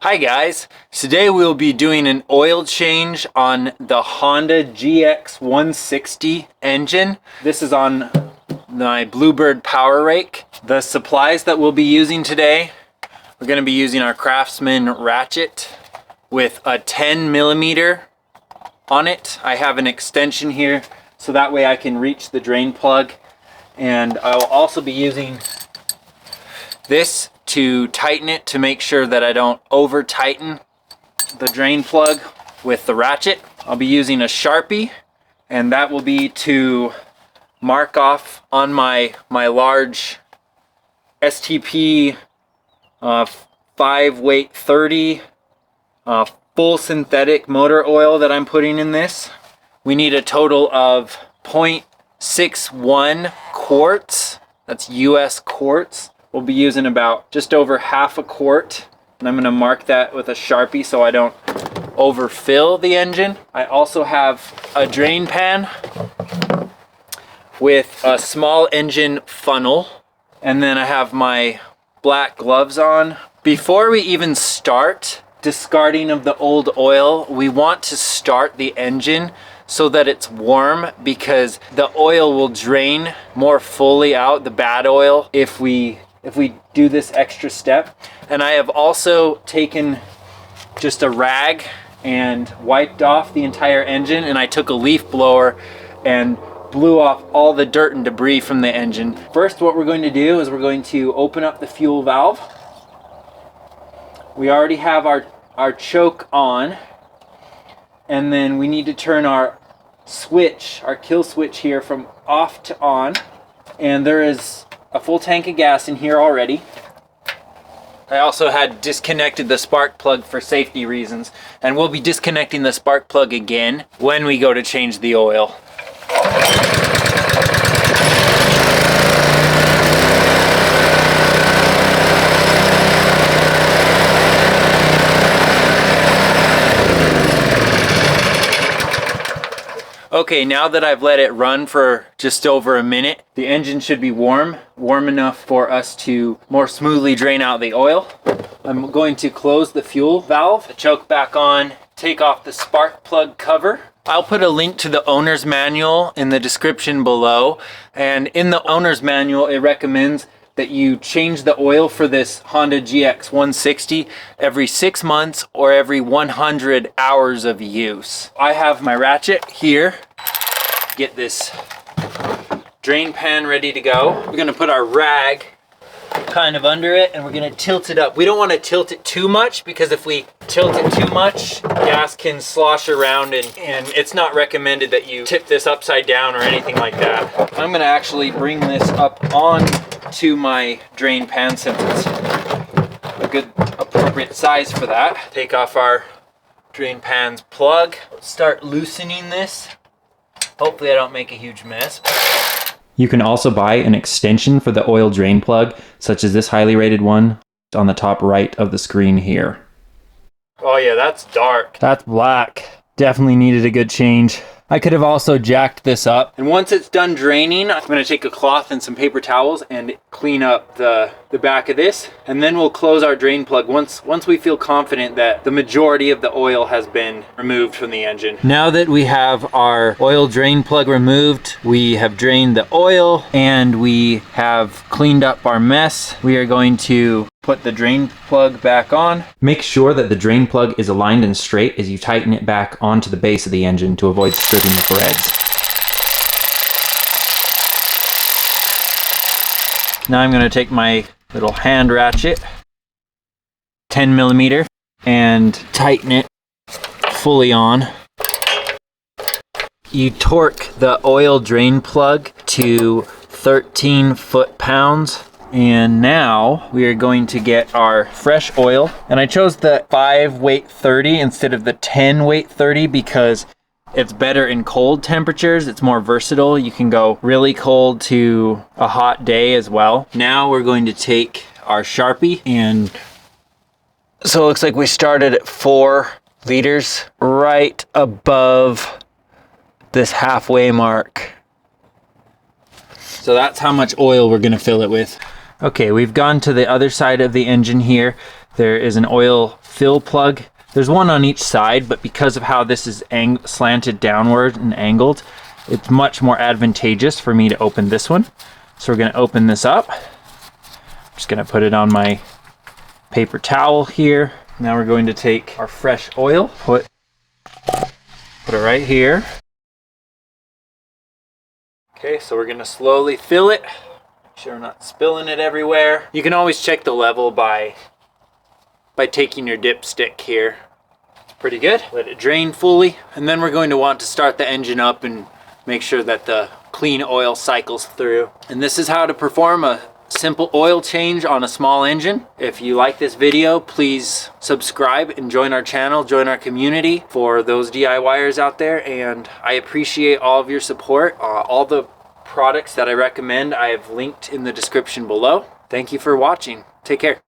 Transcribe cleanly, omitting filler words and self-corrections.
Hi guys, today we'll be doing an oil change on the Honda GX160 engine. This is on my Bluebird power rake. The supplies that we'll be using today, we're going to be using our CRAFTSMAN ratchet with a 10 millimeter on it. I have an extension here so that way I can reach the drain plug, and I'll also be using this to tighten it to make sure that I don't over tighten the drain plug with the ratchet. I'll be using a Sharpie, and that will be to mark off on my large STP 5 weight 30 full synthetic motor oil that I'm putting in this. We need a total of 0.61 quarts. That's US quarts. We'll be using about just over half a quart, and I'm going to mark that with a Sharpie so I don't overfill the engine. I also have a drain pan with a small engine funnel, and then I have my black gloves on. Before we even start discarding of the old oil, we want to start the engine so that it's warm, because the oil will drain more fully out, the bad oil, if we do this extra step. And I have also taken just a rag and wiped off the entire engine, and I took a leaf blower and blew off all the dirt and debris from the engine. First, what we're going to do is we're going to open up the fuel valve. We already have our choke on, and then we need to turn our switch, our kill switch here, from off to on. And there is a full tank of gas in here already. I also had disconnected the spark plug for safety reasons, and we'll be disconnecting the spark plug again when we go to change the oil. Okay, now that I've let it run for just over a minute, the engine should be warm enough for us to more smoothly drain out the oil. I'm going to close the fuel valve, the choke back on, take off the spark plug cover. I'll put a link to the owner's manual in the description below, and in the owner's manual it recommends that you change the oil for this Honda GX160 every 6 months or every 100 hours of use. I have my ratchet here. Get this drain pan ready to go. We're gonna put our rag kind of under it, and we're gonna tilt it up. We don't wanna tilt it too much, because if we tilt it too much, gas can slosh around, and it's not recommended that you tip this upside down or anything like that. I'm gonna actually bring this up on to my drain pan, since it's a good appropriate size for that. Take off our drain pan's plug. Start loosening this. Hopefully I don't make a huge mess. You can also buy an extension for the oil drain plug, such as this highly rated one on the top right of the screen here. Oh yeah, that's dark. That's black. Definitely needed a good change. I could have also jacked this up. And once it's done draining, I'm gonna take a cloth and some paper towels and clean up the back of this. And then we'll close our drain plug once we feel confident that the majority of the oil has been removed from the engine. Now that we have our oil drain plug removed, we have drained the oil, and we have cleaned up our mess, we are going to put the drain plug back on. Make sure that the drain plug is aligned and straight as you tighten it back onto the base of the engine to avoid stripping the threads. Now I'm going to take my little hand ratchet, 10 millimeter, and tighten it fully on. You torque the oil drain plug to 13 foot-pounds. And now we are going to get our fresh oil. And I chose the 5 weight 30 instead of the 10 weight 30 because it's better in cold temperatures. It's more versatile. You can go really cold to a hot day as well. Now we're going to take our Sharpie, and so it looks like we started at 4 liters, right above this halfway mark. So that's how much oil we're gonna fill it with. Okay, we've gone to the other side of the engine here, There is an oil fill plug. There's one on each side, but because of how this is slanted downward and angled, it's much more advantageous for me to open this one. So we're going to open this up. I'm just going to put it on my paper towel here. Now we're going to take our fresh oil, put it right here. Okay, so we're going to slowly fill it. Make sure we're not spilling it everywhere. You can always check the level by taking your dipstick here. It's pretty good. Let it drain fully. And then we're going to want to start the engine up and make sure that the clean oil cycles through. And this is how to perform a simple oil change on a small engine. If you like this video, please subscribe and join our channel, join our community for those DIYers out there. And I appreciate all of your support. All the products that I recommend I have linked in the description below. Thank you for watching. Take care.